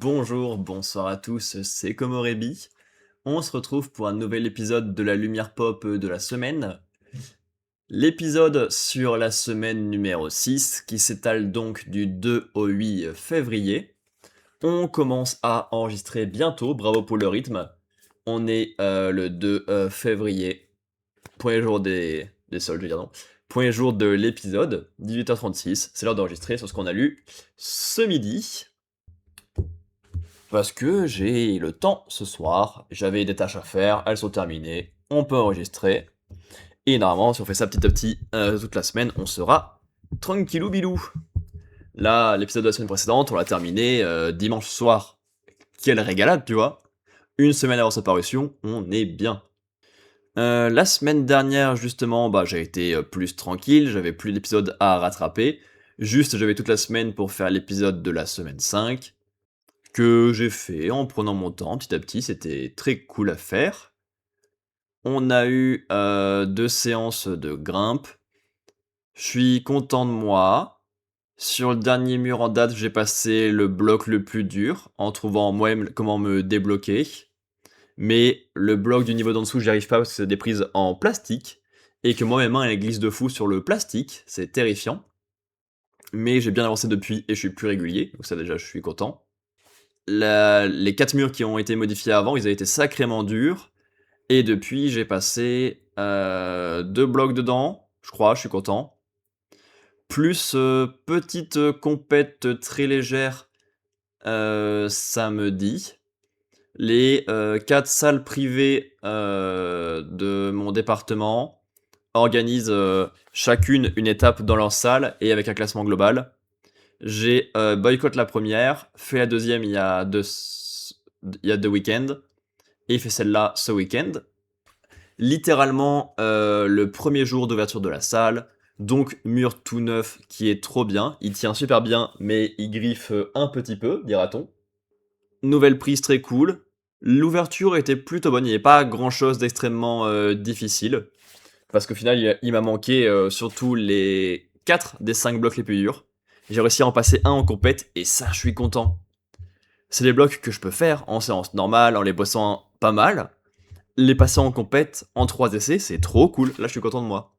Bonjour, bonsoir à tous, c'est Komorebi. On se retrouve pour un nouvel épisode de la lumière pop de la semaine. L'épisode sur la semaine numéro 6 qui s'étale donc du 2 au 8 février. On commence à enregistrer bientôt, bravo pour le rythme. On est le 2 février, premier jour des soldes, je veux dire non. Premier jour de l'épisode, 18h36, c'est l'heure d'enregistrer sur ce qu'on a lu ce midi. Parce que j'ai le temps ce soir, j'avais des tâches à faire, elles sont terminées, on peut enregistrer. Et normalement, si on fait ça petit à petit toute la semaine, on sera tranquillou bilou. Là, l'épisode de la semaine précédente, on l'a terminé dimanche soir. Quelle régalade, tu vois. Une semaine avant sa parution, on est bien. La semaine dernière, justement, j'ai été plus tranquille, j'avais plus d'épisodes à rattraper. Juste, j'avais toute la semaine pour faire l'épisode de la semaine 5 que j'ai fait en prenant mon temps petit à petit, c'était très cool à faire. On a eu 2 séances de grimpe. Je suis content de moi. Sur le dernier mur en date, j'ai passé le bloc le plus dur, en trouvant moi-même comment me débloquer. Mais le bloc du niveau d'en dessous, j'y arrive pas parce que c'est des prises en plastique, et que moi mes mains elles glissent de fou sur le plastique, c'est terrifiant. Mais j'ai bien avancé depuis et je suis plus régulier, donc ça déjà je suis content. Les 4 murs qui ont été modifiés avant, ils avaient été sacrément durs. Et depuis, j'ai passé 2 blocs dedans, je crois, je suis content. Plus petite compète très légère samedi. Les 4 salles privées de mon département organisent chacune une étape dans leur salle et avec un classement global. J'ai boycott la première, fait la deuxième il y a 2 week-ends, et fait celle-là ce week-end. Littéralement, le premier jour d'ouverture de la salle, donc mur tout neuf qui est trop bien, il tient super bien, mais il griffe un petit peu, dira-t-on. Nouvelle prise très cool, l'ouverture était plutôt bonne, il n'y avait pas grand-chose d'extrêmement difficile, parce qu'au final, il m'a manqué surtout les 4 des 5 blocs les plus durs. J'ai réussi à en passer un en compète, et ça, je suis content. C'est des blocs que je peux faire en séance normale, en les bossant pas mal. Les passer en compète en 3 essais, c'est trop cool. Là, je suis content de moi.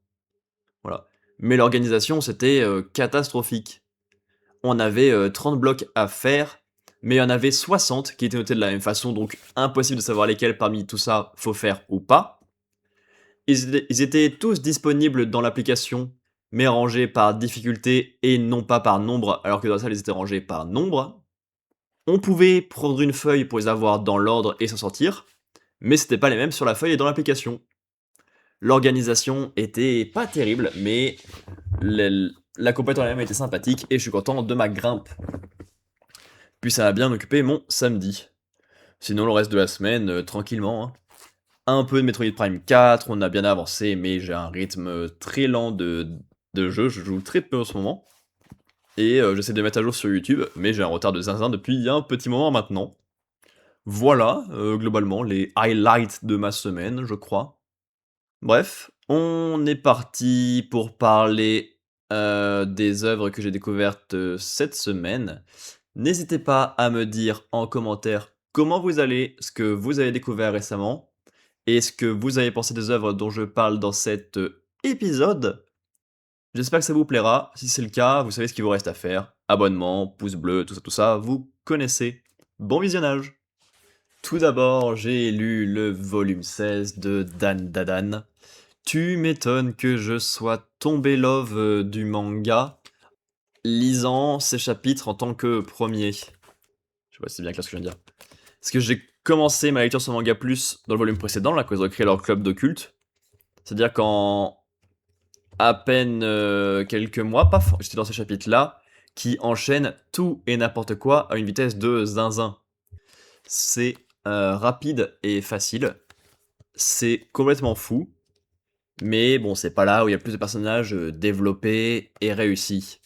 Voilà. Mais l'organisation, c'était catastrophique. On avait 30 blocs à faire, mais il y en avait 60 qui étaient notés de la même façon, donc impossible de savoir lesquels parmi tout ça faut faire ou pas. Ils étaient tous disponibles dans l'application, mais rangés par difficulté et non pas par nombre, alors que dans la salle, ils étaient rangés par nombre. On pouvait prendre une feuille pour les avoir dans l'ordre et s'en sortir, mais c'était pas les mêmes sur la feuille et dans l'application. L'organisation était pas terrible, mais la compétition elle-même était sympathique et je suis content de ma grimpe. Puis ça a bien occupé mon samedi. Sinon, le reste de la semaine, tranquillement, hein. Un peu de Metroid Prime 4, on a bien avancé, mais j'ai un rythme très lent de jeu, je joue très peu en ce moment. Et j'essaie de mettre à jour sur YouTube, mais j'ai un retard de zinzin depuis un petit moment maintenant. Voilà, globalement, les highlights de ma semaine, je crois. Bref, on est parti pour parler des œuvres que j'ai découvertes cette semaine. N'hésitez pas à me dire en commentaire comment vous allez, ce que vous avez découvert récemment, et ce que vous avez pensé des œuvres dont je parle dans cet épisode. J'espère que ça vous plaira. Si c'est le cas, vous savez ce qu'il vous reste à faire. Abonnement, pouce bleu, tout ça, vous connaissez. Bon visionnage. Tout d'abord, j'ai lu le volume 16 de Dan Dadan. Tu m'étonnes que je sois tombé love du manga, lisant ces chapitres en tant que premier. Je sais pas si c'est bien clair ce que je viens de dire. Parce que j'ai commencé ma lecture sur Manga Plus dans le volume précédent, là, quand ils ont créé leur club d'occulte. C'est-à-dire qu'en à peine quelques mois, paf, j'étais dans ces chapitres-là, qui enchaînent tout et n'importe quoi à une vitesse de zinzin. C'est rapide et facile. C'est complètement fou. Mais bon, c'est pas là où il y a plus de personnages développés et réussis.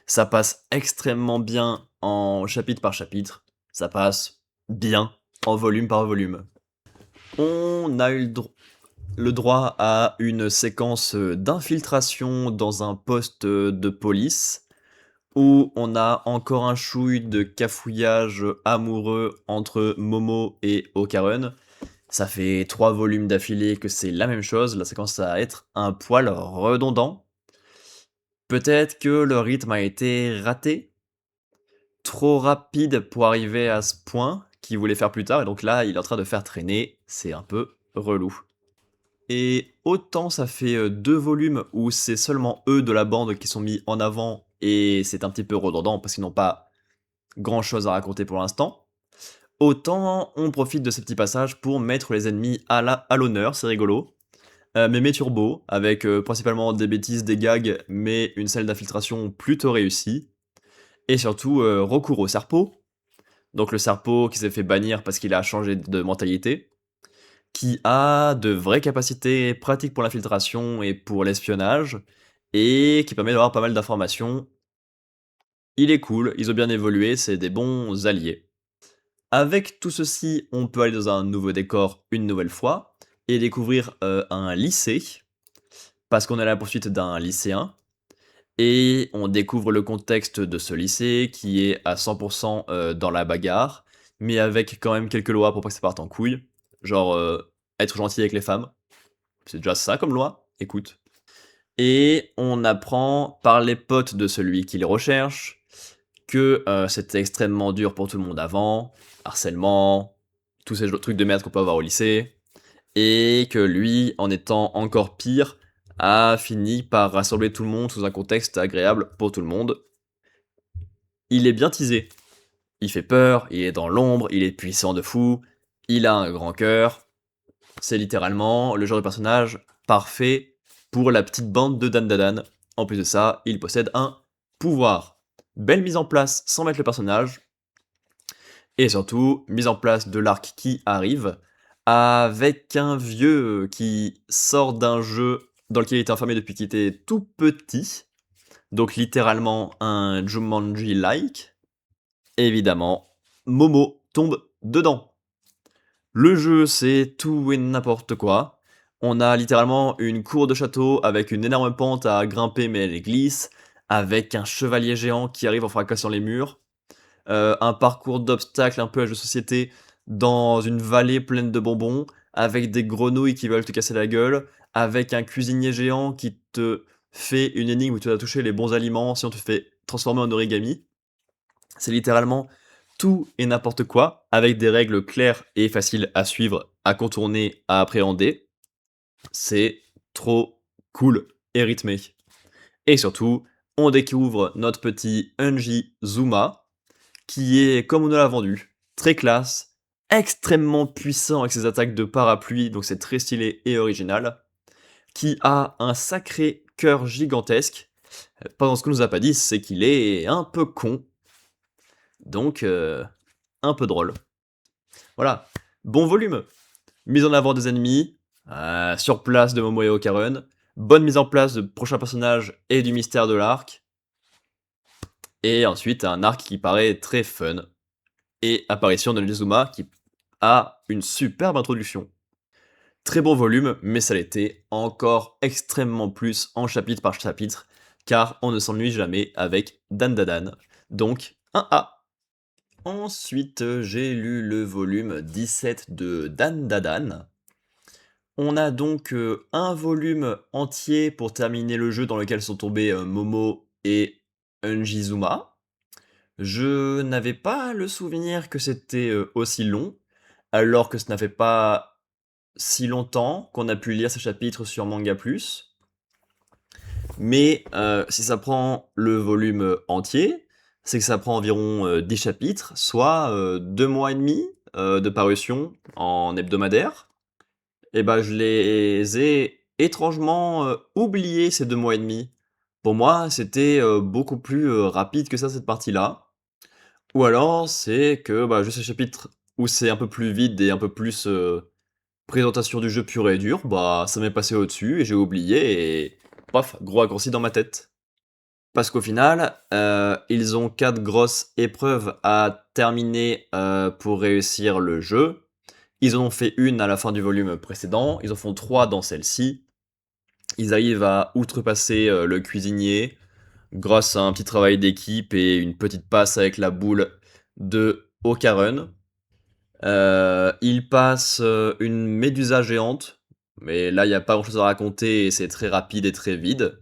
Ça passe extrêmement bien en chapitre par chapitre. Ça passe bien en volume par volume. On a eu le droit à une séquence d'infiltration dans un poste de police où on a encore un chouille de cafouillage amoureux entre Momo et Okarun. Ça fait 3 volumes d'affilée que c'est la même chose, là ça commence à être un poil redondant. Peut-être que le rythme a été raté, trop rapide pour arriver à ce point qu'il voulait faire plus tard, et donc là il est en train de faire traîner, c'est un peu relou. Et autant ça fait 2 volumes où c'est seulement eux de la bande qui sont mis en avant, et c'est un petit peu redondant parce qu'ils n'ont pas grand chose à raconter pour l'instant, autant on profite de ces petits passages pour mettre les ennemis à l'honneur, c'est rigolo. Mémé Turbo, avec principalement des bêtises, des gags, mais une scène d'infiltration plutôt réussie. Et surtout, recours au Serpo. Donc le Serpo qui s'est fait bannir parce qu'il a changé de mentalité, qui a de vraies capacités pratiques pour l'infiltration et pour l'espionnage, et qui permet d'avoir pas mal d'informations. Il est cool, ils ont bien évolué, c'est des bons alliés. Avec tout ceci, on peut aller dans un nouveau décor une nouvelle fois, et découvrir un lycée, parce qu'on est à la poursuite d'un lycéen, et on découvre le contexte de ce lycée qui est à 100% dans la bagarre, mais avec quand même quelques lois pour pas que ça parte en couille. Genre, être gentil avec les femmes. C'est déjà ça comme loi, écoute. Et on apprend par les potes de celui qui les recherche que c'était extrêmement dur pour tout le monde avant, harcèlement, tous ces trucs de merde qu'on peut avoir au lycée, et que lui, en étant encore pire, a fini par rassembler tout le monde sous un contexte agréable pour tout le monde. Il est bien teasé. Il fait peur, il est dans l'ombre, il est puissant de fou, il a un grand cœur. C'est littéralement le genre de personnage parfait pour la petite bande de Dan Dadan. En plus de ça, il possède un pouvoir. Belle mise en place sans mettre le personnage. Et surtout, mise en place de l'arc qui arrive, avec un vieux qui sort d'un jeu dans lequel il était enfermé depuis qu'il était tout petit. Donc littéralement un Jumanji-like. Évidemment, Momo tombe dedans. Le jeu, c'est tout et n'importe quoi. On a littéralement une cour de château avec une énorme pente à grimper mais elle glisse, avec un chevalier géant qui arrive en fracassant les murs, un parcours d'obstacles un peu à jeu de société dans une vallée pleine de bonbons, avec des grenouilles qui veulent te casser la gueule, avec un cuisinier géant qui te fait une énigme où tu dois toucher les bons aliments si on te fait transformer en origami. C'est littéralement tout et n'importe quoi, avec des règles claires et faciles à suivre, à contourner, à appréhender. C'est trop cool et rythmé. Et surtout, on découvre notre petit Unji Zuma, qui est, comme on nous l'a vendu, très classe, extrêmement puissant avec ses attaques de parapluie, donc c'est très stylé et original, qui a un sacré cœur gigantesque. Pendant ce qu'on nous a pas dit, c'est qu'il est un peu con, donc un peu drôle. Voilà, bon volume. Mise en avant des ennemis, sur place de Momo et Okarun, bonne mise en place de prochains personnages et du mystère de l'arc, et ensuite un arc qui paraît très fun, et apparition de Nezuma qui a une superbe introduction. Très bon volume, mais ça l'était encore extrêmement plus en chapitre par chapitre, car on ne s'ennuie jamais avec Dan Dadan. Donc, un A. Ensuite, j'ai lu le volume 17 de Dan Dadan. On a donc un volume entier pour terminer le jeu dans lequel sont tombés Momo et Unjizuma. Je n'avais pas le souvenir que c'était aussi long, alors que ce n'avait pas si longtemps qu'on a pu lire ces chapitres sur Manga Plus. Mais si ça prend le volume entier, c'est que ça prend environ 10 chapitres, soit 2 mois et demi de parution en hebdomadaire. Et bah je les ai étrangement oubliés ces 2 mois et demi. Pour moi, c'était beaucoup plus rapide que ça cette partie-là. Ou alors c'est que bah, juste ces chapitres où c'est un peu plus vide et un peu plus présentation du jeu pur et dur, bah ça m'est passé au-dessus et j'ai oublié et paf, gros raccourci dans ma tête. Parce qu'au final, ils ont 4 grosses épreuves à terminer pour réussir le jeu. Ils en ont fait une à la fin du volume précédent, ils en font 3 dans celle-ci. Ils arrivent à outrepasser le cuisinier, grâce à un petit travail d'équipe et une petite passe avec la boule de Okarun. Il passe une médusa géante, mais là il n'y a pas grand chose à raconter et c'est très rapide et très vide.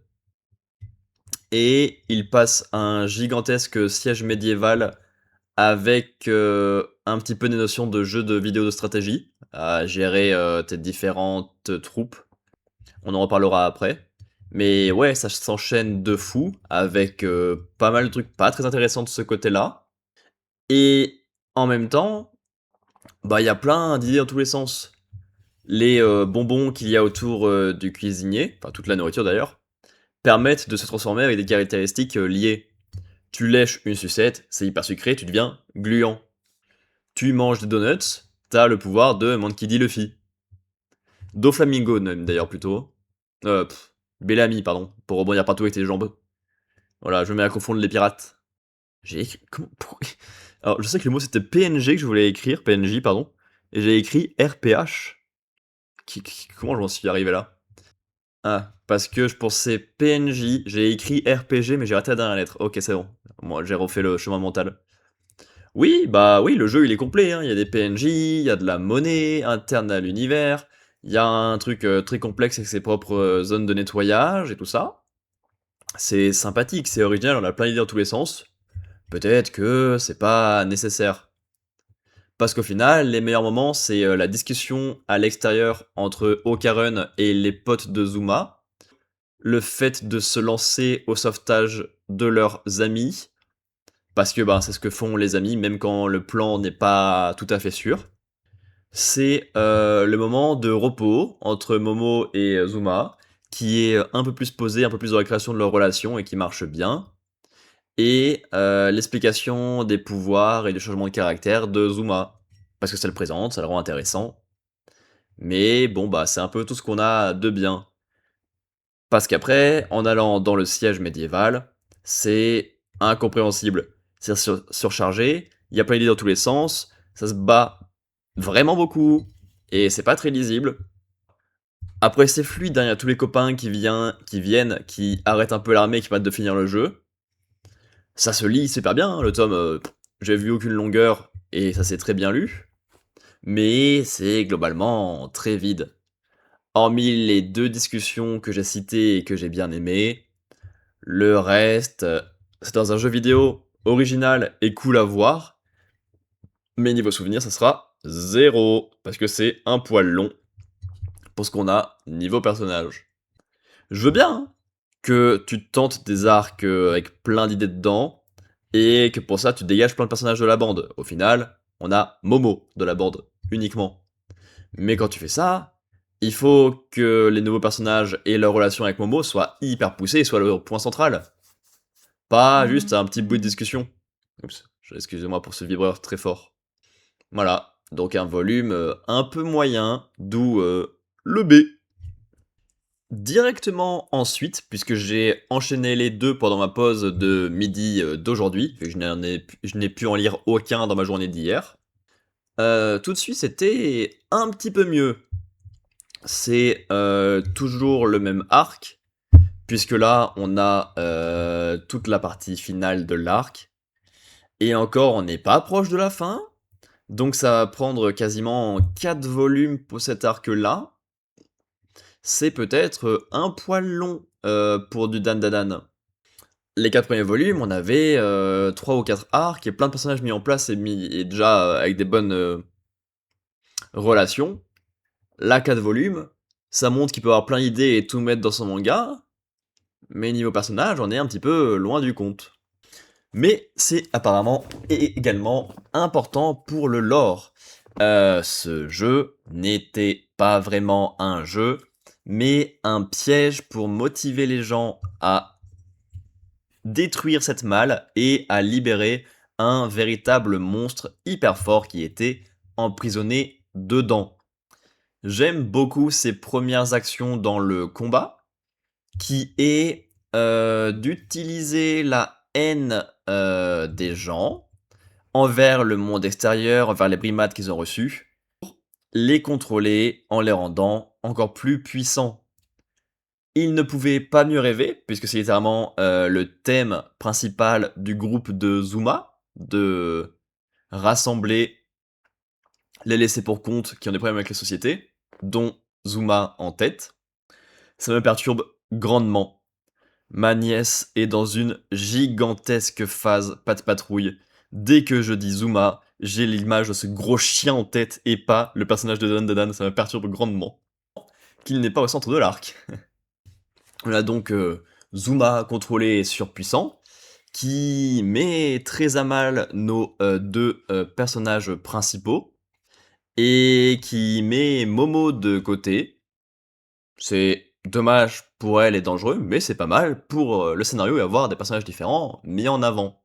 Et il passe un gigantesque siège médiéval avec un petit peu des notions de jeu de vidéo de stratégie, à gérer tes différentes troupes. On en reparlera après. Mais ouais, ça s'enchaîne de fou, avec pas mal de trucs pas très intéressants de ce côté-là. Et en même temps, bah il y a plein d'idées dans tous les sens. Les bonbons qu'il y a autour du cuisinier, enfin toute la nourriture d'ailleurs, permettent de se transformer avec des caractéristiques liées. Tu lèches une sucette, c'est hyper sucré, tu deviens gluant. Tu manges des donuts, t'as le pouvoir de Monkey D. Luffy. Doflamingo même d'ailleurs plutôt. Bellamy, pardon, pour rebondir partout avec tes jambes. Voilà, je me mets à confondre les pirates. J'ai écrit... Alors, je sais que le mot c'était PNG que je voulais écrire, PNJ, pardon. Et j'ai écrit RPH. Comment j'en suis arrivé là? Ah, parce que je pensais PNJ, j'ai écrit RPG, mais j'ai raté la dernière lettre. Ok, c'est bon. Moi, j'ai refait le chemin mental. Oui, bah oui, le jeu il est complet, hein. Il y a des PNJ, il y a de la monnaie interne à l'univers, il y a un truc très complexe avec ses propres zones de nettoyage et tout ça. C'est sympathique, c'est original, on a plein d'idées dans tous les sens. Peut-être que c'est pas nécessaire. Parce qu'au final, les meilleurs moments, c'est la discussion à l'extérieur entre Okarun et les potes de Zuma, le fait de se lancer au sauvetage de leurs amis, parce que c'est ce que font les amis, même quand le plan n'est pas tout à fait sûr. C'est le moment de repos entre Momo et Zuma, qui est un peu plus posé, un peu plus de récréation de leur relation et qui marche bien. Et l'explication des pouvoirs et du changement de caractère de Zuma. Parce que ça le présente, ça le rend intéressant. Mais bon, c'est un peu tout ce qu'on a de bien. Parce qu'après, en allant dans le siège médiéval, c'est incompréhensible. C'est surchargé, il y a plein d'idées dans tous les sens, ça se bat vraiment beaucoup, et c'est pas très lisible. Après, c'est fluide, hein, il y a tous les copains qui viennent, qui arrêtent un peu l'armée et qui permettent de finir le jeu. Ça se lit super bien, hein, le tome, j'ai vu aucune longueur, et ça s'est très bien lu. Mais c'est globalement très vide. Hormis les deux discussions que j'ai citées et que j'ai bien aimées, le reste, c'est dans un jeu vidéo original et cool à voir, mais niveau souvenir, ça sera 0, parce que c'est un poil long pour ce qu'on a niveau personnage. Je veux bien hein, que tu tentes des arcs avec plein d'idées dedans, et que pour ça tu dégages plein de personnages de la bande. Au final, on a Momo de la bande, uniquement. Mais quand tu fais ça, il faut que les nouveaux personnages et leur relation avec Momo soient hyper poussés et soient le point central. Pas juste un petit bout de discussion. Oups, excusez-moi pour ce vibreur très fort. Voilà, donc un volume un peu moyen, d'où le B. Directement ensuite, puisque j'ai enchaîné les deux pendant ma pause de midi d'aujourd'hui, vu que je n'ai pu en lire aucun dans ma journée d'hier, tout de suite c'était un petit peu mieux. C'est toujours le même arc, puisque là on a toute la partie finale de l'arc, et encore on n'est pas proche de la fin, donc ça va prendre quasiment 4 volumes pour cet arc-là. C'est peut-être un poil long pour du Dan. Les 4 premiers volumes, on avait 3 ou 4 arcs et plein de personnages mis en place et déjà avec des bonnes relations. Là, 4 volumes, ça montre qu'il peut avoir plein d'idées et tout mettre dans son manga, mais niveau personnage, on est un petit peu loin du compte. Mais c'est apparemment également important pour le lore. Ce jeu n'était pas vraiment un jeu, mais un piège pour motiver les gens à détruire cette malle et à libérer un véritable monstre hyper fort qui était emprisonné dedans. J'aime beaucoup ses premières actions dans le combat, qui est d'utiliser la haine des gens envers le monde extérieur, envers les brimades qu'ils ont reçues, les contrôler en les rendant encore plus puissants. Il ne pouvait pas mieux rêver, puisque c'est littéralement le thème principal du groupe de Zuma, de rassembler les laissés pour compte qui ont des problèmes avec la société, dont Zuma en tête. Ça me perturbe grandement. Ma nièce est dans une gigantesque phase patte patrouille. Dès que je dis Zuma, j'ai l'image de ce gros chien en tête et pas le personnage de Dan Dadan, ça me perturbe grandement. Qu'il n'est pas au centre de l'arc. On a donc Zuma contrôlé et surpuissant, qui met très à mal nos deux personnages principaux, et qui met Momo de côté. C'est dommage pour elle et dangereux, mais c'est pas mal pour le scénario et avoir des personnages différents mis en avant.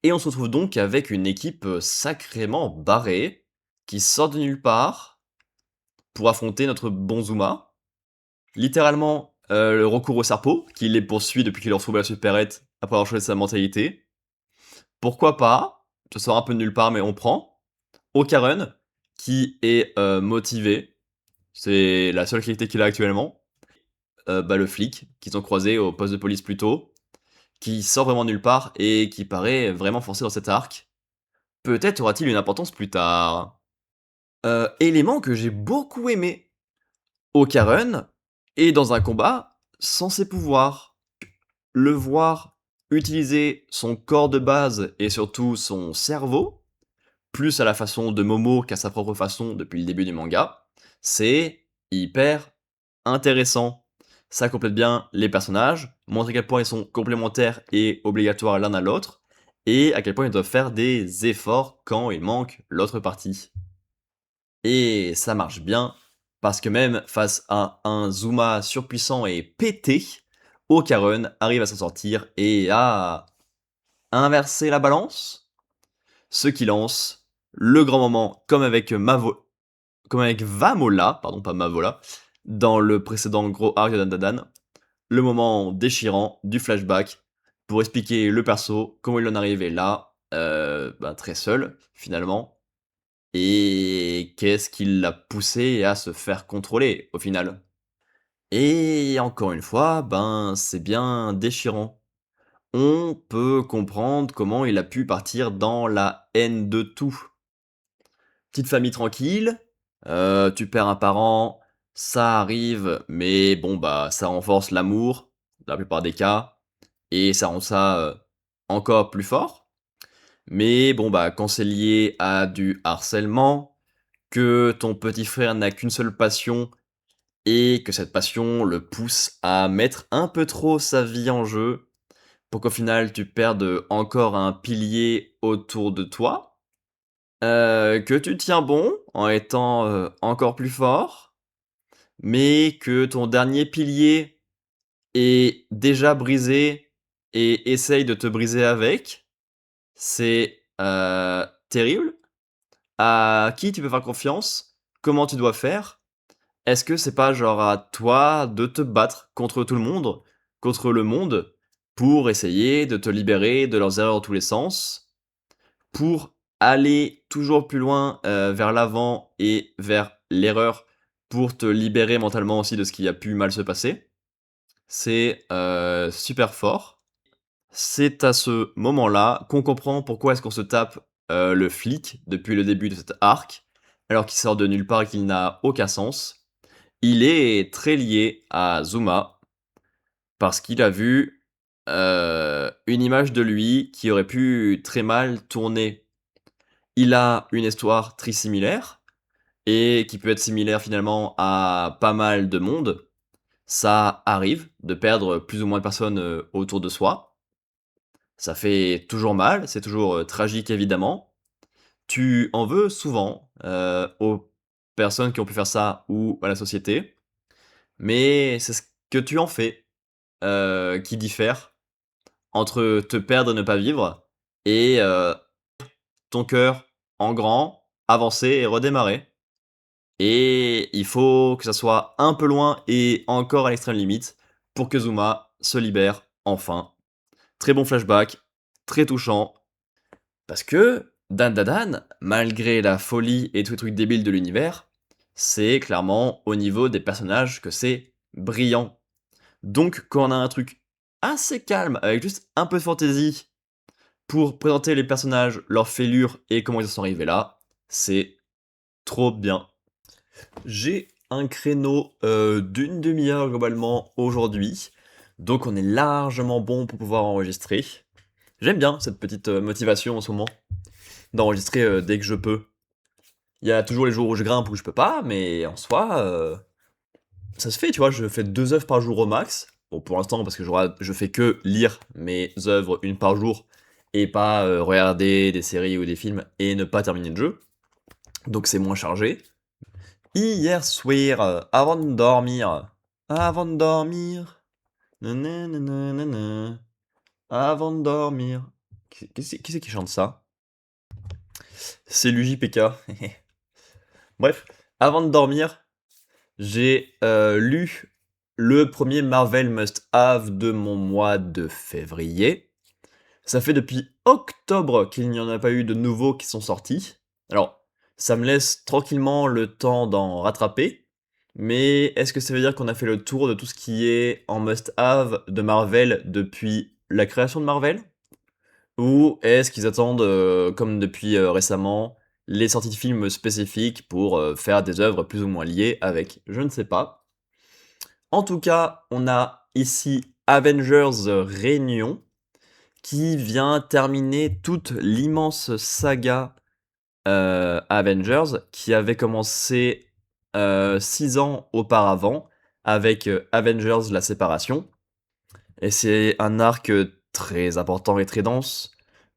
Et on se retrouve donc avec une équipe sacrément barrée, qui sort de nulle part, pour affronter notre bon Zuma. Littéralement, le recours au serpent, qui les poursuit depuis qu'il leur trouve la supérette, après avoir choisi sa mentalité. Pourquoi pas? Ça sort un peu de nulle part, mais on prend. Okarun, qui est motivé. C'est la seule qualité qu'il a actuellement. Le flic, qu'ils ont croisé au poste de police plus tôt, qui sort vraiment de nulle part et qui paraît vraiment forcé dans cet arc. Peut-être aura-t-il une importance plus tard. Élément que j'ai beaucoup aimé. Okarun est dans un combat sans ses pouvoirs. Le voir utiliser son corps de base et surtout son cerveau, plus à la façon de Momo qu'à sa propre façon depuis le début du manga, c'est hyper intéressant. Ça complète bien les personnages, montre à quel point ils sont complémentaires et obligatoires l'un à l'autre, et à quel point ils doivent faire des efforts quand il manque l'autre partie. Et ça marche bien, parce que même face à un Zuma surpuissant et pété, Okarun arrive à s'en sortir et à inverser la balance, ce qui lance le grand moment, comme avec Vamola, pardon pas Mavola, dans le précédent gros arc de Dandadan, le moment déchirant du flashback pour expliquer le perso, comment il en est arrivé là, très seul finalement, et qu'est-ce qui l'a poussé à se faire contrôler au final. Et encore une fois, c'est bien déchirant. On peut comprendre comment il a pu partir dans la haine de tout. Petite famille tranquille, tu perds un parent, ça arrive, mais ça renforce l'amour, dans la plupart des cas, et ça rend ça encore plus fort. Mais quand c'est lié à du harcèlement, que ton petit frère n'a qu'une seule passion, et que cette passion le pousse à mettre un peu trop sa vie en jeu, pour qu'au final tu perdes encore un pilier autour de toi, que tu tiens bon en étant encore plus fort, mais que ton dernier pilier est déjà brisé et essaye de te briser avec, c'est terrible. À qui tu peux faire confiance? Comment tu dois faire? Est-ce que c'est pas genre à toi de te battre contre tout le monde, contre le monde, pour essayer de te libérer de leurs erreurs dans tous les sens, pour aller toujours plus loin vers l'avant et vers l'erreur, pour te libérer mentalement aussi de ce qui a pu mal se passer? C'est super fort. C'est à ce moment-là qu'on comprend pourquoi est-ce qu'on se tape le flic depuis le début de cet arc, alors qu'il sort de nulle part et qu'il n'a aucun sens. Il est très lié à Zuma, parce qu'il a vu une image de lui qui aurait pu très mal tourner. Il a une histoire très similaire, et qui peut être similaire finalement à pas mal de monde. Ça arrive de perdre plus ou moins de personnes autour de soi. Ça fait toujours mal, c'est toujours tragique évidemment. Tu en veux souvent aux personnes qui ont pu faire ça ou à la société, mais c'est ce que tu en fais qui diffère entre te perdre et ne pas vivre, et ton cœur en grand, avancer et redémarrer. Et il faut que ça soit un peu loin et encore à l'extrême limite pour que Zuma se libère enfin. Très bon flashback, très touchant, parce que Dan Dadan, malgré la folie et tous les trucs débiles de l'univers, c'est clairement au niveau des personnages que c'est brillant. Donc, quand on a un truc assez calme, avec juste un peu de fantaisie, pour présenter les personnages, leurs fêlures et comment ils en sont arrivés là, c'est trop bien. J'ai un créneau d'une demi-heure globalement aujourd'hui, donc on est largement bon pour pouvoir enregistrer. J'aime bien cette petite motivation en ce moment, d'enregistrer dès que je peux. Il y a toujours les jours où je grimpe où je peux pas, mais en soi, ça se fait, tu vois, je fais 2 œuvres par jour au max. Bon, pour l'instant, parce que je fais que lire mes œuvres une par jour, et pas regarder des séries ou des films et ne pas terminer le jeu. Donc c'est moins chargé. Hier soir, avant de dormir, nananana, avant de dormir. Qui c'est qui chante ça? C'est l'UJPK. Bref, avant de dormir, j'ai lu le premier Marvel Must Have de mon mois de février. Ça fait depuis octobre qu'il n'y en a pas eu de nouveaux qui sont sortis. Alors, ça me laisse tranquillement le temps d'en rattraper. Mais est-ce que ça veut dire qu'on a fait le tour de tout ce qui est en must-have de Marvel depuis la création de Marvel? Ou est-ce qu'ils attendent, comme depuis récemment, les sorties de films spécifiques pour faire des œuvres plus ou moins liées avec? Je ne sais pas. En tout cas, on a ici Avengers Réunion, qui vient terminer toute l'immense saga Avengers, qui avait commencé 6 ans auparavant, avec Avengers La Séparation. Et c'est un arc très important et très dense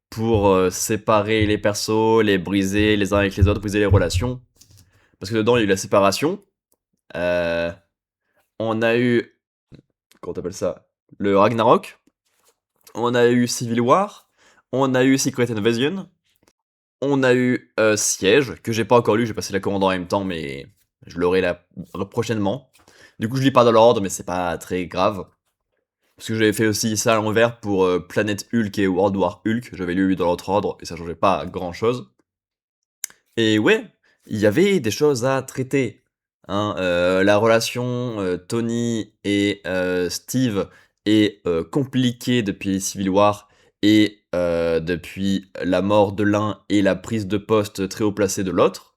pour séparer les persos, les briser les uns avec les autres, briser les relations. Parce que dedans, il y a eu la séparation. Euh, on a eu, comment t'appelles ça? Le Ragnarok. On a eu Civil War. On a eu Secret Invasion. On a eu Siège, que j'ai pas encore lu, j'ai passé la commande en même temps, mais je l'aurai là prochainement. Du coup, je lis pas dans l'ordre, mais c'est pas très grave. Parce que j'avais fait aussi ça à l'envers pour Planète Hulk et World War Hulk, j'avais lu dans l'autre ordre, et ça changeait pas grand chose. Et ouais, il y avait des choses à traiter. Hein, la relation Tony et Steve est compliquée depuis Civil War et depuis la mort de l'un et la prise de poste très haut placée de l'autre.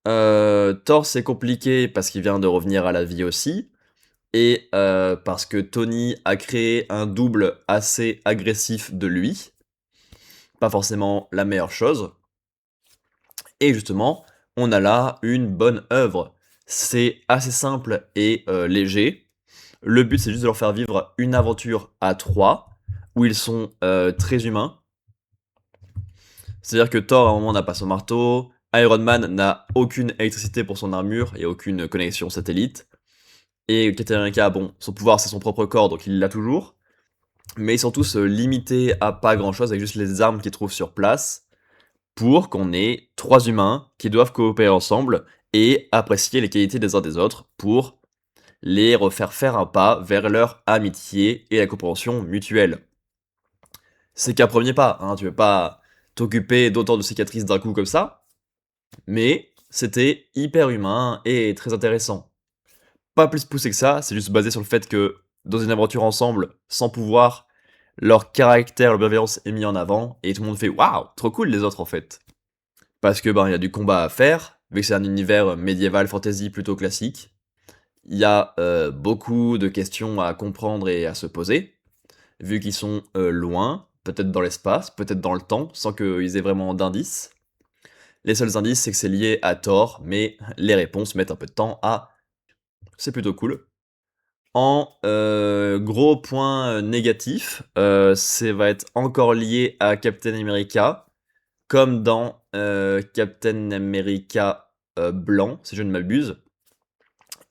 Thor c'est compliqué parce qu'il vient de revenir à la vie aussi et parce que Tony a créé un double assez agressif de lui. Pas forcément la meilleure chose. Et justement, on a là une bonne œuvre. C'est assez simple et léger. Le but, c'est juste de leur faire vivre une aventure à 3, où ils sont très humains. C'est-à-dire que Thor, à un moment, n'a pas son marteau. Iron Man n'a aucune électricité pour son armure et aucune connexion satellite. Et Captain America, bon, son pouvoir, c'est son propre corps, donc il l'a toujours. Mais ils sont tous limités à pas grand-chose, avec juste les armes qu'ils trouvent sur place, pour qu'on ait 3 humains qui doivent coopérer ensemble et apprécier les qualités des uns des autres pour les refaire faire un pas vers leur amitié et la compréhension mutuelle. C'est qu'un premier pas, hein, tu veux pas t'occuper d'autant de cicatrices d'un coup comme ça, mais c'était hyper humain et très intéressant. Pas plus poussé que ça, c'est juste basé sur le fait que dans une aventure ensemble, sans pouvoir, leur caractère, leur bienveillance est mis en avant, et tout le monde fait waouh, trop cool les autres en fait. Parce que ben il y a du combat à faire, vu que c'est un univers médiéval fantasy plutôt classique. Il y a beaucoup de questions à comprendre et à se poser, vu qu'ils sont loin, peut-être dans l'espace, peut-être dans le temps, sans qu'ils aient vraiment d'indices. Les seuls indices, c'est que c'est lié à Thor, mais les réponses mettent un peu de temps à... C'est plutôt cool. En gros point négatif, ça va être encore lié à Captain America, comme dans Captain America blanc, si je ne m'abuse.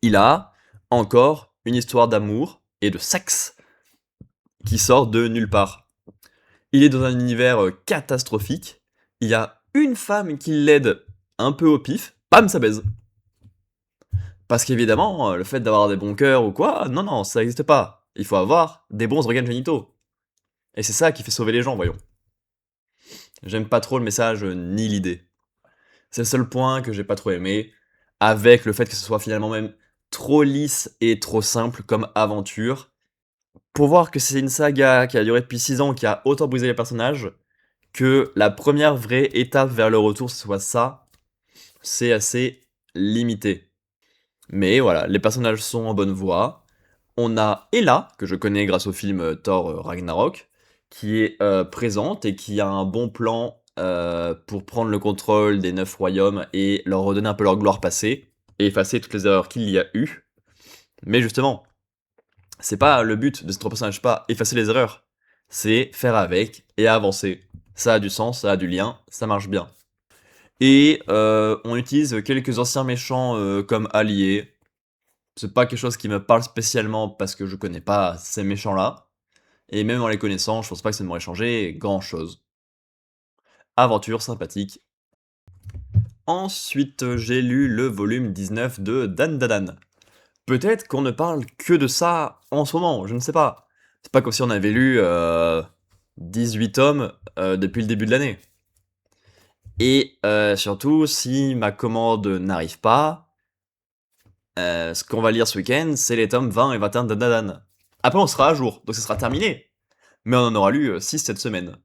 Il a encore une histoire d'amour et de sexe qui sort de nulle part. Il est dans un univers catastrophique. Il y a une femme qui l'aide un peu au pif. Bam, ça baise. Parce qu'évidemment, le fait d'avoir des bons cœurs ou quoi, non, non, ça n'existe pas. Il faut avoir des bons organes génitaux. Et c'est ça qui fait sauver les gens, voyons. J'aime pas trop le message ni l'idée. C'est le seul point que j'ai pas trop aimé, avec le fait que ce soit finalement même trop lisse et trop simple comme aventure, pour voir que c'est une saga qui a duré depuis 6 ans, qui a autant brisé les personnages, que la première vraie étape vers le retour ce soit ça, c'est assez limité. Mais voilà, les personnages sont en bonne voie. On a Hela, que je connais grâce au film Thor Ragnarok, qui est présente et qui a un bon plan pour prendre le contrôle des 9 royaumes et leur redonner un peu leur gloire passée, et effacer toutes les erreurs qu'il y a eu. Mais justement, c'est pas le but de ces 3 personnages, pas effacer les erreurs, c'est faire avec et avancer. Ça a du sens, ça a du lien, ça marche bien. Et on utilise quelques anciens méchants comme alliés. C'est pas quelque chose qui me parle spécialement parce que je connais pas ces méchants-là. Et même en les connaissant, je pense pas que ça m'aurait changé grand-chose. Aventure sympathique. Ensuite, j'ai lu le volume 19 de Dan Dadan. Peut-être qu'on ne parle que de ça en ce moment, je ne sais pas. C'est pas comme si on avait lu 18 tomes depuis le début de l'année. Et surtout, si ma commande n'arrive pas, ce qu'on va lire ce week-end, c'est les tomes 20 et 21 de Dan Dadan. Après, on sera à jour, donc ça sera terminé. Mais on en aura lu 6 cette semaine.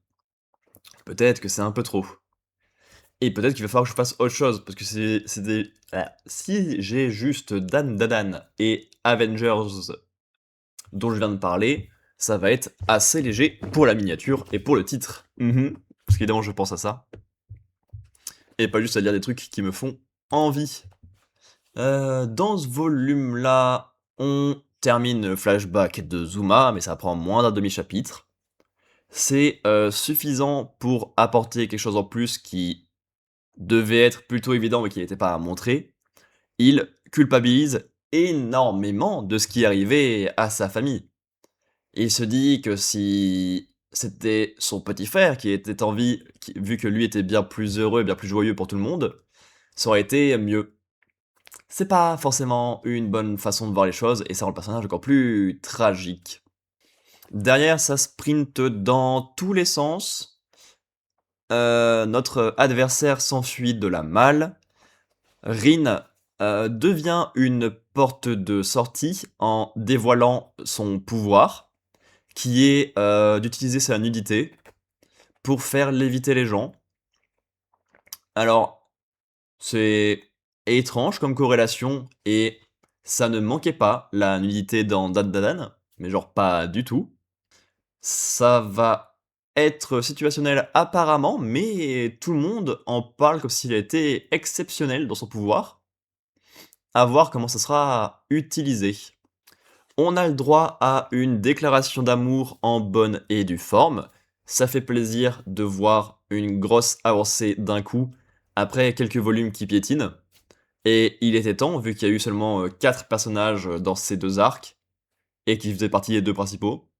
Peut-être que c'est un peu trop. Et peut-être qu'il va falloir que je fasse autre chose, parce que c'est des... Si j'ai juste Dan Dadan et Avengers dont je viens de parler, ça va être assez léger pour la miniature et pour le titre. Parce qu'évidemment, je pense à ça. Et pas juste à lire des trucs qui me font envie. Dans ce volume-là, on termine le flashback de Zuma, mais ça prend moins d'un demi-chapitre. C'est suffisant pour apporter quelque chose en plus qui devait être plutôt évident mais qui n'était pas à montrer. Il culpabilise énormément de ce qui arrivait à sa famille. Il se dit que si c'était son petit frère qui était en vie, vu que lui était bien plus heureux et bien plus joyeux pour tout le monde, ça aurait été mieux. C'est pas forcément une bonne façon de voir les choses et ça rend le personnage encore plus tragique. Derrière, ça sprint dans tous les sens. Notre adversaire s'enfuit de la malle. Rin devient une porte de sortie en dévoilant son pouvoir, qui est d'utiliser sa nudité pour faire léviter les gens. Alors, c'est étrange comme corrélation, et ça ne manquait pas, la nudité dans Dan Dadan, mais genre pas du tout. Ça va être situationnel apparemment, mais tout le monde en parle comme s'il était exceptionnel dans son pouvoir. À voir comment ça sera utilisé. On a le droit à une déclaration d'amour en bonne et due forme. Ça fait plaisir de voir une grosse avancée d'un coup, après quelques volumes qui piétinent. Et il était temps, vu qu'il y a eu seulement 4 personnages dans ces 2 arcs, et qui faisaient partie des 2 principaux.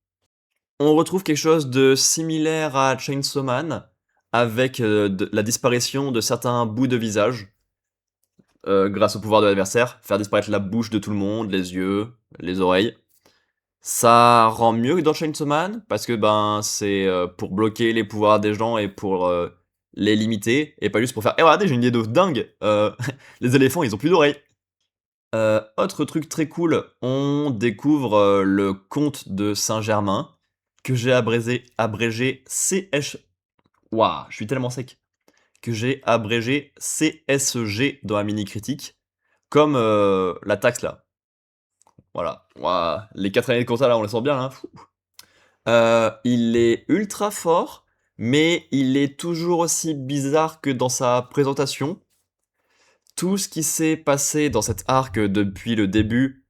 On retrouve quelque chose de similaire à Chainsaw Man, avec la disparition de certains bouts de visage, grâce au pouvoir de l'adversaire, faire disparaître la bouche de tout le monde, les yeux, les oreilles. Ça rend mieux que dans Chainsaw Man, parce que ben c'est pour bloquer les pouvoirs des gens et pour les limiter, et pas juste pour faire « Eh regardez, j'ai une idée de dingue Les éléphants, ils ont plus d'oreilles !» Autre truc très cool, on découvre le conte de Saint-Germain, que j'ai abrégé CH... Waouh, je suis tellement sec. Que j'ai abrégé CSG dans la mini-critique, comme la taxe là. Voilà. Ouah, les 4 années de compta là, on les sent bien là. Il est ultra fort, mais il est toujours aussi bizarre que dans sa présentation. Tout ce qui s'est passé dans cet arc depuis le début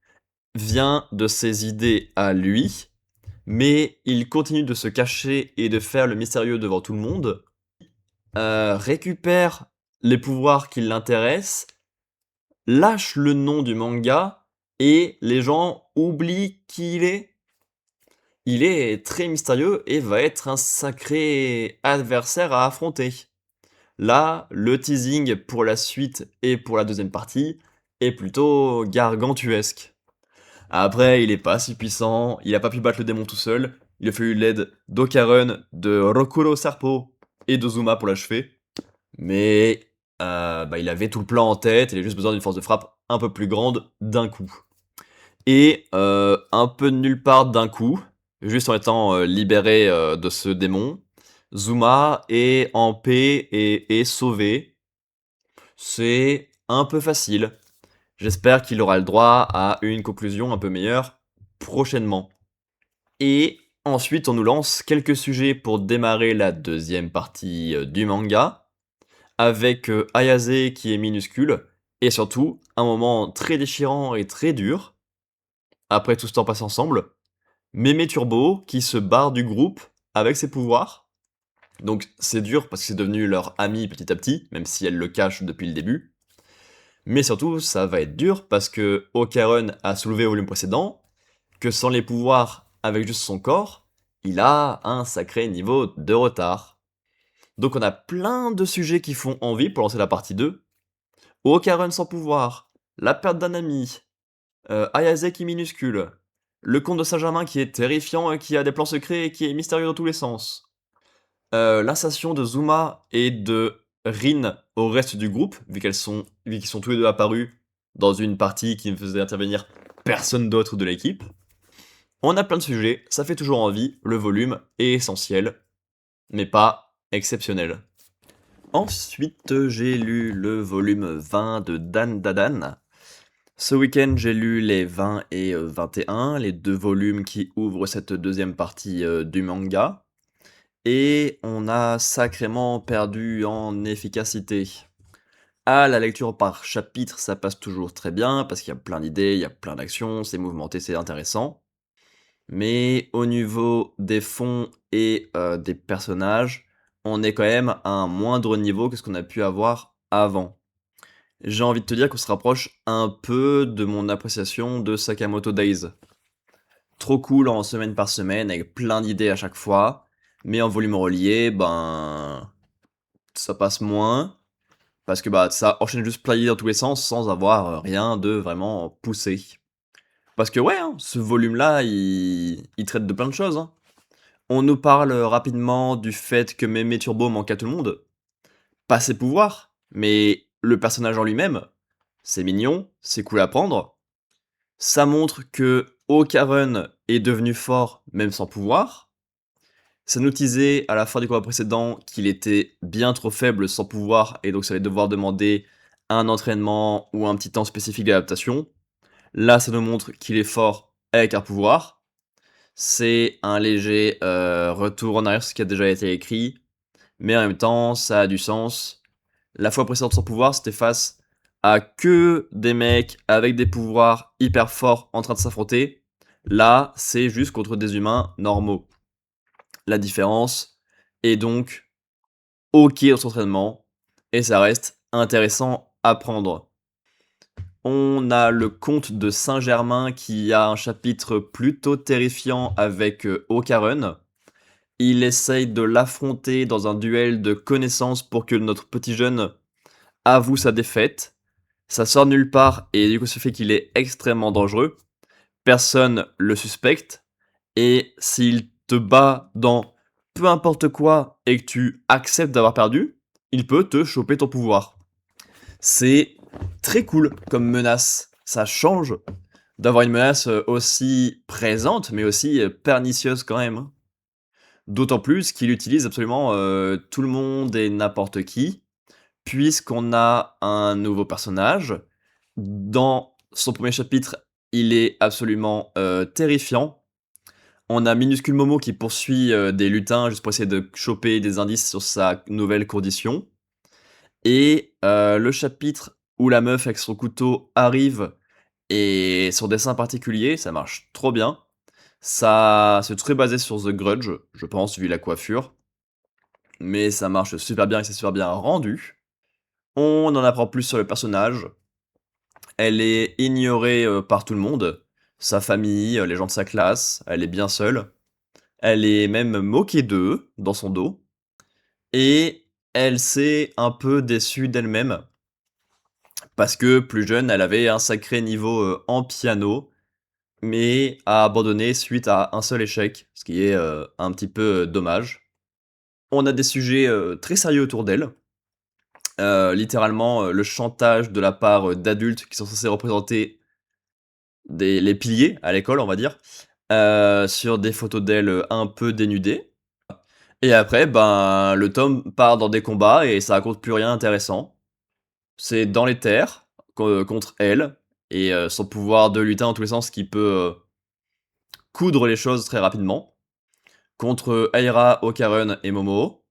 vient de ses idées à lui, mais il continue de se cacher et de faire le mystérieux devant tout le monde. Récupère les pouvoirs qui l'intéressent, lâche le nom du manga, et les gens oublient qui il est. Il est très mystérieux et va être un sacré adversaire à affronter. Là, le teasing pour la suite et pour la deuxième partie est plutôt gargantuesque. Après, il est pas si puissant, il a pas pu battre le démon tout seul, il a fallu l'aide d'Okarun, de Rokuro Serpo et d'Ozuma pour l'achever. Mais il avait tout le plan en tête, il avait juste besoin d'une force de frappe un peu plus grande d'un coup. Et un peu de nulle part d'un coup, juste en étant libéré de ce démon. Zuma est en paix et est sauvé. C'est un peu facile. J'espère qu'il aura le droit à une conclusion un peu meilleure prochainement. Et ensuite, on nous lance quelques sujets pour démarrer la deuxième partie du manga, avec Ayase qui est minuscule, et surtout un moment très déchirant et très dur, après tout ce temps passé ensemble, Mémé Turbo qui se barre du groupe avec ses pouvoirs. Donc c'est dur parce que c'est devenu leur ami petit à petit, même si elle le cache depuis le début. Mais surtout, ça va être dur parce que Okarun a soulevé au volume précédent que sans les pouvoirs avec juste son corps, il a un sacré niveau de retard. Donc on a plein de sujets qui font envie pour lancer la partie 2. Okarun sans pouvoir, la perte d'un ami, Ayase qui minuscule, le comte de Saint-Germain qui est terrifiant et qui a des plans secrets et qui est mystérieux dans tous les sens, l'installation de Zuma et de Rin au reste du groupe, vu qu'ils sont tous les deux apparus dans une partie qui ne faisait intervenir personne d'autre de l'équipe. On a plein de sujets, ça fait toujours envie, le volume est essentiel, mais pas exceptionnel. Ensuite, j'ai lu le volume 20 de Dan Dadan. Ce week-end, j'ai lu les 20 et 21, les deux volumes qui ouvrent cette deuxième partie du manga. Et on a sacrément perdu en efficacité. Ah, la lecture par chapitre, ça passe toujours très bien, parce qu'il y a plein d'idées, il y a plein d'actions, c'est mouvementé, c'est intéressant. Mais au niveau des fonds et des personnages, on est quand même à un moindre niveau que ce qu'on a pu avoir avant. J'ai envie de te dire qu'on se rapproche un peu de mon appréciation de Sakamoto Days. Trop cool en semaine par semaine, avec plein d'idées à chaque fois, mais en volume relié, ben ça passe moins, parce que bah ça enchaîne juste plein d'idées dans tous les sens sans avoir rien de vraiment poussé. Parce que ouais, hein, ce volume-là, il traite de plein de choses, hein. On nous parle rapidement du fait que Mémé Turbo manque à tout le monde. Pas ses pouvoirs, mais le personnage en lui-même. C'est mignon, c'est cool à prendre. Ça montre que Okarun est devenu fort même sans pouvoir. Ça nous disait à la fin du combat précédent qu'il était bien trop faible sans pouvoir et donc ça allait devoir demander un entraînement ou un petit temps spécifique d'adaptation. Là, ça nous montre qu'il est fort avec un pouvoir. C'est un léger retour en arrière sur ce qui a déjà été écrit, mais en même temps, ça a du sens. La fois précédente sans pouvoir, c'était face à que des mecs avec des pouvoirs hyper forts en train de s'affronter. Là, c'est juste contre des humains normaux. La différence est donc ok dans son entraînement, et ça reste intéressant à prendre. On a le comte de Saint-Germain qui a un chapitre plutôt terrifiant avec Okarun. Il essaye de l'affronter dans un duel de connaissances pour que notre petit jeune avoue sa défaite. Ça sort nulle part et du coup ça fait qu'il est extrêmement dangereux. Personne le suspecte. Et s'il te bat dans peu importe quoi et que tu acceptes d'avoir perdu, il peut te choper ton pouvoir. C'est très cool comme menace. Ça change d'avoir une menace aussi présente, mais aussi pernicieuse quand même, hein. D'autant plus qu'il utilise absolument tout le monde et n'importe qui, puisqu'on a un nouveau personnage. Dans son premier chapitre, il est absolument terrifiant. On a Minuscule Momo qui poursuit des lutins juste pour essayer de choper des indices sur sa nouvelle condition. Et le chapitre où la meuf avec son couteau arrive et son dessin particulier, ça marche trop bien. Ça, c'est très basé sur The Grudge, je pense, vu la coiffure. Mais ça marche super bien et c'est super bien rendu. On en apprend plus sur le personnage. Elle est ignorée par tout le monde. Sa famille, les gens de sa classe, elle est bien seule. Elle est même moquée d'eux, dans son dos. Et elle s'est un peu déçue d'elle-même. Parce que plus jeune, elle avait un sacré niveau en piano, mais a abandonné suite à un seul échec, ce qui est un petit peu dommage. On a des sujets très sérieux autour d'elle. Littéralement, le chantage de la part d'adultes qui sont censés représenter les piliers à l'école, on va dire. sur des photos d'elle, un peu dénudées. Et après, ben, le tome part dans des combats et ça raconte plus rien d'intéressant. C'est dans les terres, contre elle et son pouvoir de lutin dans tous les sens qui peut, coudre les choses très rapidement, contre Aira, Okarun et Momo.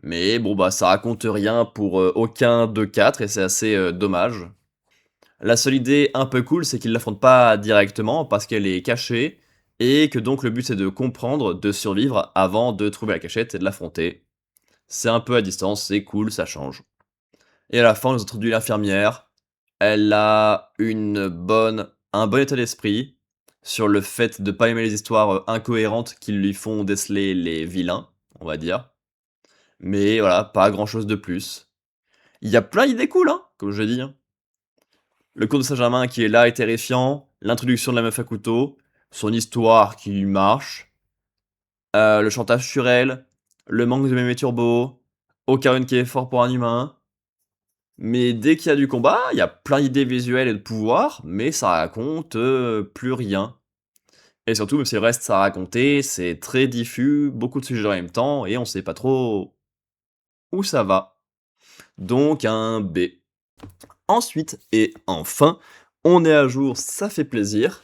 Mais bon, bah, ça raconte rien pour, aucun d'eux 4 et c'est assez, dommage. La seule idée un peu cool, c'est qu'ils l'affrontent pas directement parce qu'elle est cachée et que donc le but c'est de comprendre, de survivre avant de trouver la cachette et de l'affronter. C'est un peu à distance, c'est cool, ça change. Et à la fin, on nous introduit l'infirmière. Elle a un bon état d'esprit sur le fait de pas aimer les histoires incohérentes qui lui font déceler les vilains, on va dire. Mais voilà, pas grand chose de plus. Il y a plein d'idées cool, hein, comme je l'ai dit, hein. Le cours de Saint-Germain qui est là est terrifiant, l'introduction de la meuf à couteau, son histoire qui marche, le chantage sur elle, le manque de mémé turbo, Okarun qui est fort pour un humain. Mais dès qu'il y a du combat, il y a plein d'idées visuelles et de pouvoirs, mais ça raconte plus rien. Et surtout, même si le reste ça a raconté, c'est très diffus, beaucoup de sujets en même temps, et on sait pas trop où ça va. Donc un B. Ensuite, et enfin, on est à jour, ça fait plaisir.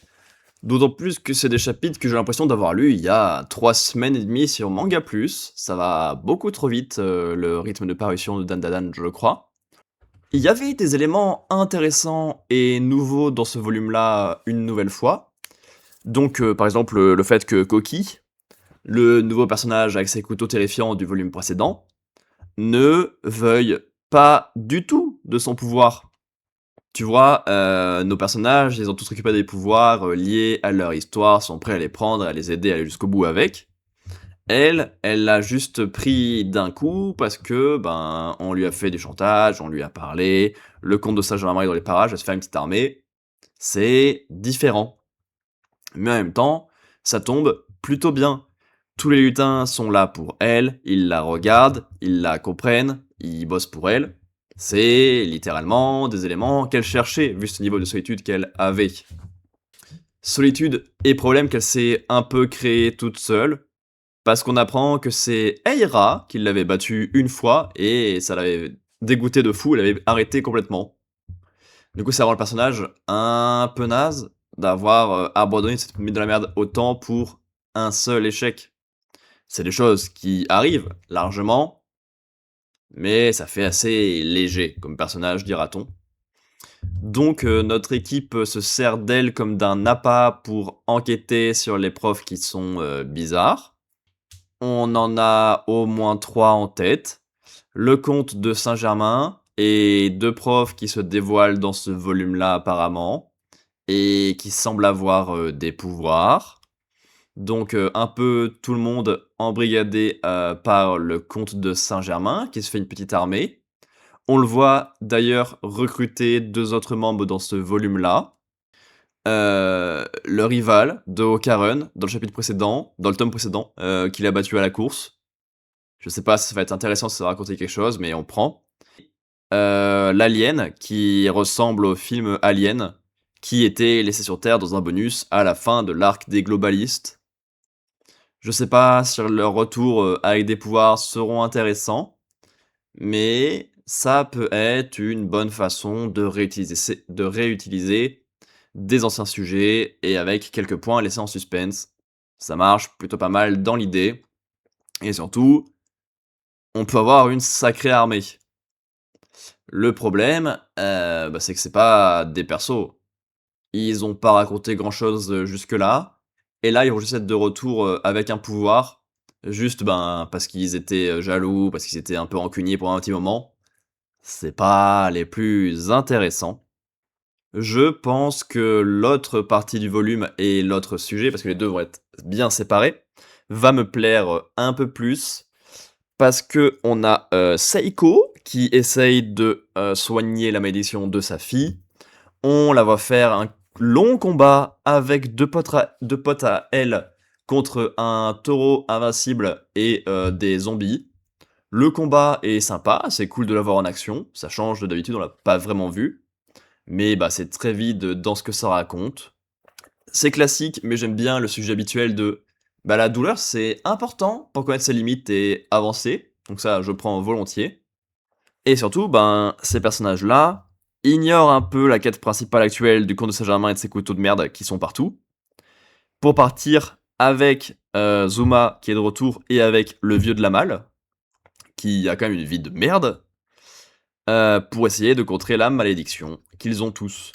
D'autant plus que c'est des chapitres que j'ai l'impression d'avoir lus il y a 3 semaines et demie sur Manga Plus. Ça va beaucoup trop vite, le rythme de parution de Dandadan, je le crois. Il y avait des éléments intéressants et nouveaux dans ce volume-là une nouvelle fois. Donc, par exemple, le fait que Koki, le nouveau personnage avec ses couteaux terrifiants du volume précédent, ne veuille pas du tout de son pouvoir. Tu vois, nos personnages, ils ont tous récupéré des pouvoirs liés à leur histoire, sont prêts à les prendre, à les aider à aller jusqu'au bout avec. Elle l'a juste pris d'un coup parce que, ben, on lui a fait du chantage, on lui a parlé, le comte de Saint-Germain est dans les parages, elle se fait une petite armée. C'est différent. Mais en même temps, ça tombe plutôt bien. Tous les lutins sont là pour elle, ils la regardent, ils la comprennent, ils bossent pour elle. C'est littéralement des éléments qu'elle cherchait, vu ce niveau de solitude qu'elle avait. Solitude et problème qu'elle s'est un peu créée toute seule, parce qu'on apprend que c'est Eira qui l'avait battue une fois, et ça l'avait dégoûté de fou, elle avait arrêté complètement. Du coup, ça rend le personnage un peu naze d'avoir abandonné cette mise de la merde autant pour un seul échec. C'est des choses qui arrivent largement, mais ça fait assez léger comme personnage, dira-t-on. Donc notre équipe se sert d'elle comme d'un appât pour enquêter sur les profs qui sont bizarres. On en a au moins 3 en tête. Le comte de Saint-Germain et 2 profs qui se dévoilent dans ce volume-là apparemment et qui semblent avoir des pouvoirs. Donc un peu tout le monde embrigadé par le comte de Saint-Germain qui se fait une petite armée. On le voit d'ailleurs recruter 2 autres membres dans ce volume-là. Le rival de Okarun dans le chapitre précédent, dans le tome précédent, qu'il a battu à la course. Je sais pas si ça va être intéressant si ça va raconter quelque chose, mais on prend. L'alien qui ressemble au film Alien, qui était laissé sur Terre dans un bonus à la fin de l'arc des globalistes. Je sais pas si leurs retours avec des pouvoirs seront intéressants, mais ça peut être une bonne façon de réutiliser des anciens sujets et avec quelques points laissés en suspense. Ça marche plutôt pas mal dans l'idée. Et surtout, on peut avoir une sacrée armée. Le problème, bah, c'est que c'est pas des persos. Ils ont pas raconté grand chose jusque-là. Et là, ils vont juste être de retour avec un pouvoir. Juste ben, parce qu'ils étaient jaloux, parce qu'ils étaient un peu rancuniers pour un petit moment. C'est pas les plus intéressants. Je pense que l'autre partie du volume et l'autre sujet, parce que les deux vont être bien séparés, va me plaire un peu plus. Parce que on a Seiko qui essaye de soigner la malédiction de sa fille. On la voit faire un long combat avec deux potes à elle contre un taureau invincible et des zombies. Le combat est sympa, c'est cool de la voir en action, ça change de d'habitude, on l'a pas vraiment vu. Mais bah, c'est très vide dans ce que ça raconte. C'est classique, mais j'aime bien le sujet habituel de bah, la douleur, c'est important pour connaître ses limites et avancer. Donc ça, je prends volontiers. Et surtout, ben, ces personnages-là ignorent un peu la quête principale actuelle du comte de Saint-Germain et de ses couteaux de merde qui sont partout, pour partir avec Zuma qui est de retour et avec le vieux de la malle, qui a quand même une vie de merde, pour essayer de contrer la malédiction qu'ils ont tous.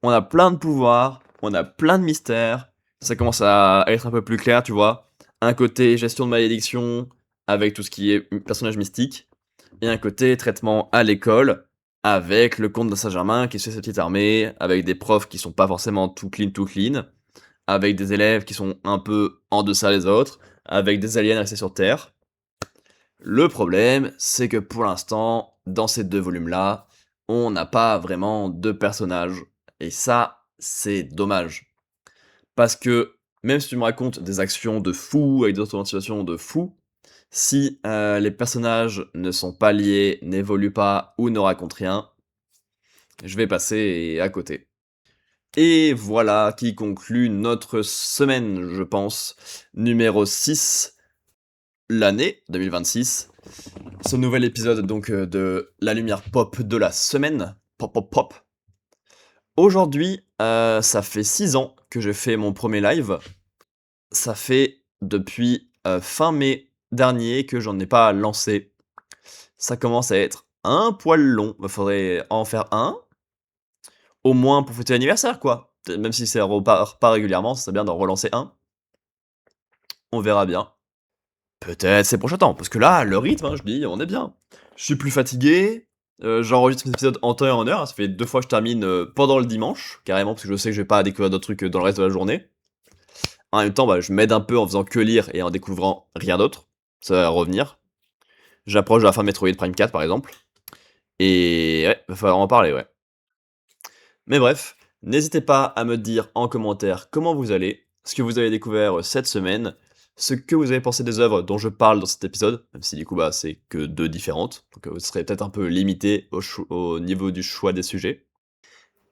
On a plein de pouvoirs, on a plein de mystères, ça commence à être un peu plus clair, tu vois. Un côté gestion de malédiction, avec tout ce qui est personnage mystique, et un côté traitement à l'école, avec le comte de Saint-Germain qui se fait sa petite armée, avec des profs qui sont pas forcément tout clean, avec des élèves qui sont un peu en deçà des autres, avec des aliens restés sur Terre. Le problème, c'est que pour l'instant, dans ces deux volumes-là, on n'a pas vraiment de personnages. Et ça, c'est dommage. Parce que même si tu me racontes des actions de fou, avec d'autres situations de fou, si les personnages ne sont pas liés, n'évoluent pas ou ne racontent rien, je vais passer à côté. Et voilà qui conclut notre semaine, je pense, numéro 6, l'année 2026. Ce nouvel épisode donc de la lumière pop de la semaine. Pop pop pop. Aujourd'hui, ça fait 6 ans que j'ai fait mon premier live. Ça fait depuis fin mai dernier que j'en ai pas lancé. Ça commence à être un poil long. Il faudrait en faire un. Au moins pour fêter l'anniversaire, quoi. Même si ça repart pas régulièrement, ça serait bien d'en relancer un. On verra bien. Peut-être ces prochains temps, parce que là, le rythme, hein, je dis, on est bien. Je suis plus fatigué, j'enregistre mes épisodes en temps et en heure, ça fait 2 fois que je termine pendant le dimanche, carrément, parce que je sais que je vais pas découvrir d'autres trucs dans le reste de la journée. En même temps, bah, je m'aide un peu en faisant que lire et en découvrant rien d'autre. Ça va revenir. J'approche de la fin de Metroid Prime 4, par exemple. Et ouais, va falloir en parler, ouais. Mais bref, n'hésitez pas à me dire en commentaire comment vous allez, ce que vous avez découvert cette semaine, ce que vous avez pensé des œuvres dont je parle dans cet épisode, même si du coup bah, c'est que 2 différentes, donc vous serez peut-être un peu limité au niveau du choix des sujets.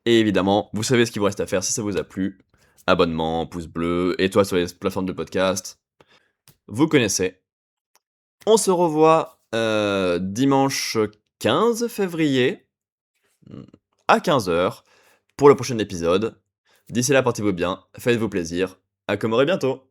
Et évidemment, vous savez ce qu'il vous reste à faire si ça vous a plu. Abonnement, pouce bleu, étoile sur les plateformes de podcast. Vous connaissez. On se revoit dimanche 15 février à 15h pour le prochain épisode. D'ici là, portez-vous bien, faites-vous plaisir, à commémorer bientôt.